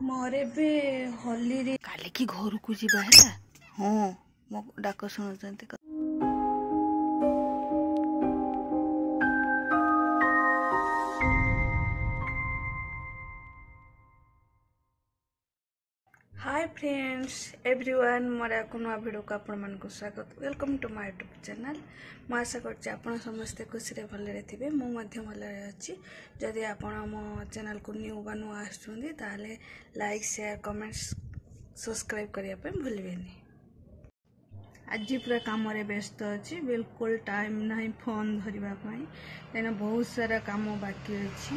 मोरे भी होली रे काली की घर को जीवा है। हाँ मो डाक शुणुंट हाय फ्रेंड्स एवरीवन मोर को नुआ भिडियो को आपण मानक स्वागत welcome to my YouTube channel. मैं आशा करछि आपण समस्ते खुशी रे भले थे मु मध्य भले अच्छी। जदि आपण मो चैनल को न्यू बा नुआ आछुंदी ताले लाइक शेयर कमेंट्स सब्सक्राइब करिया पे भूलबेनी। आज पूरा काम रे व्यस्त अच्छी बिल्कुल टाइम नहीं फोन धरवा कहीं बहुत सारा काम बाकी अच्छी।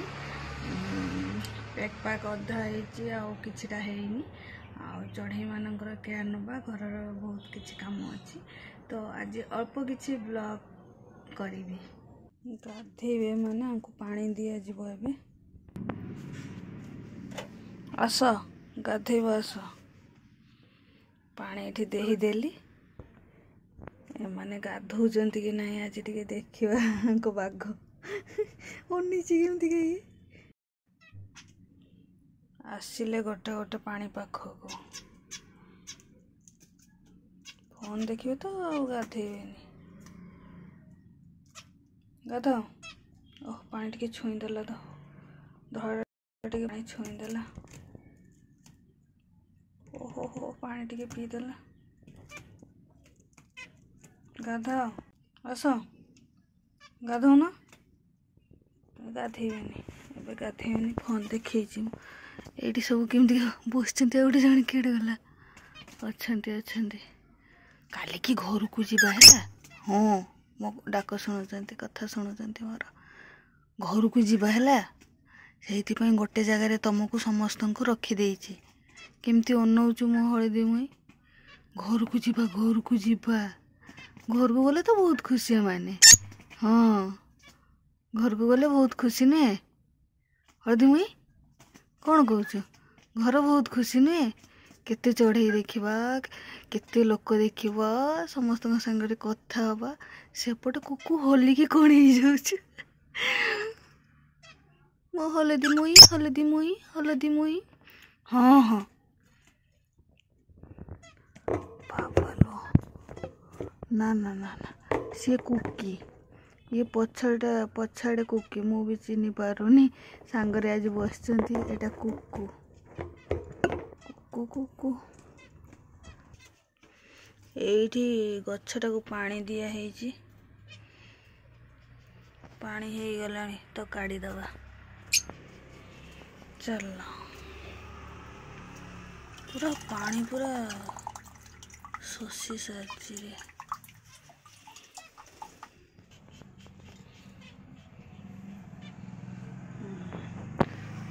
पैक पैक अधा होता है चढ़ई मानकर केयर नवा घर बहुत किसी काम अच्छी। तो आज अल्प किसी ब्लॉग करी गाधेबे माने हमको पानी दिया जीव एबे आस गाधेब आस पानी एठी देही देली माने गाधौचंती कि नहीं आज टिके देखिबा बाघ ओनिची केमती गई आसिले गोटे गोटे पानी पाखक फोन देखिए तो गाधेबेनी गाध ओह पानी टिके छुईदेला तो धड़ टिके पानी छुईदेला ओहो हो पानी टिके पीदेला गाध आस गाधौ ना गाधेबेनी एबे गाधेबेनी फोन देखी ये सब केमती बस गोटे जन किए गला अच्छा काली की घर को जीवा है। हाँ मो डाक शुणुंट कथा शुणुंट मोर घर को जीवा है से गोटे जगार तुमको समस्त को रखीदे केमती अनौचु मो हलदी मुई घर को जीवा घर को गले तो बहुत खुशी माने। हाँ घर को गले बहुत खुशी नुहे हलदी मुई कौन कौच घर बहुत खुशी नुहे केते चढ़ई देखा केते लोक देखा समस्त संगे कथा हवा सेपटे कुकु होली की कौन हो मो हलदी मुई हाँ हाँ बाबा लो ना ना ना ना सी कुकी ये पछाड़े कुकी मु भी चिन्ह पारुनी सांगरे आज बसचंती एटा कुकु कुकु कुकु एठी गछटा को पानी दिया है पानी हे गलानी तो काढ़ी दबा चल पूरा पानी पूरा शोषी सारी रे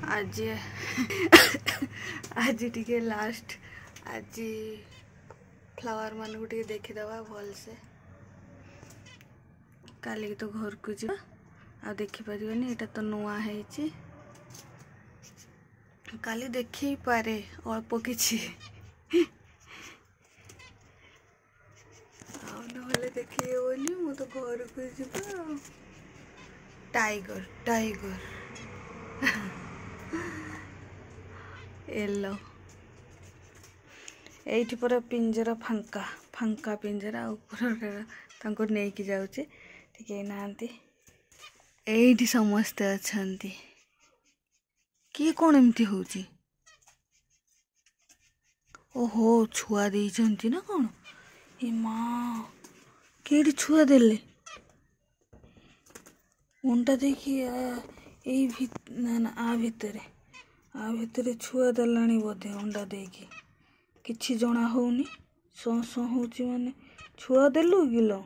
आज आज टिके लास्ट आज फ्लावर मान को देखीदबा भल से काली तो घर को जा आ देखिपर यहाँ तो नुआ है काली देखी पारे अल्प किछि ना देखी मु तो घर को जा टाइगर टाइगर एलो एठी पूरा पिंजरा फांका फांका पिंजरा ऊपर तांको नेकी जाउचे ठीक नांती एठी समस्त अछंती किए कौन एमती होची ओहो छुआ देइचंती ना कौन ए मां केडी छुआ देले उंटा देखी ना ना आ भितरे छुआ देलानी बोधे अंडा देकी किछि जना होनी सौ सौ होची माने छुआ देलु किलो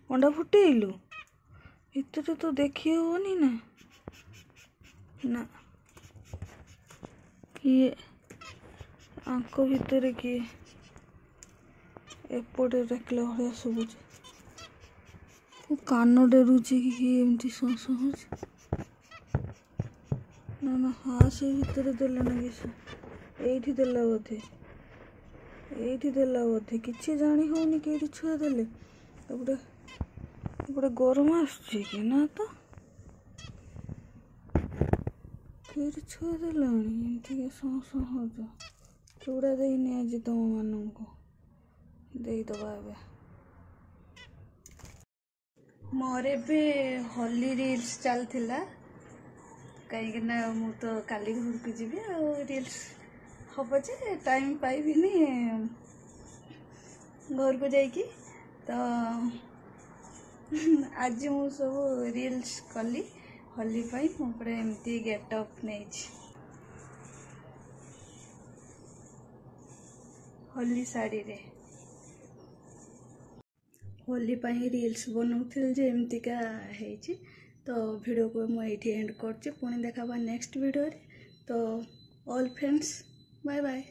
अंडा फुटेलु भितरे तो देखी होनी ना ना किए आंक भितरे किए एपटे देखला भलिया सुबुच कान डेरुची कि एमती सौ सौ होची ना ना हाँ से भितर देला ना किस एठी देला बोधे किछि जानी होनी केठी छुआ देले एपटे गरम आसुची कि ना तो फिर छुआ देलानी एमती के सौ हो चूड़ा देनी आज तुम मानू देदबा ए मोर ए होली रील्स चलता कहीं मु तो काली घर को जी रील्स हम जे टाइम पाइबिनी घर को जाइकी तो आज मु सब रील्स कली होली पाई मुझे एमती गेटअप नहीं होली साड़ी रे होली पाई रील्स बनाऊल जे एमतीका है तो वीडियो को मुझे एंड कर पुणी देखा नेक्स्ट वीडियो रे तो ऑल फ्रेंड्स बाय बाय।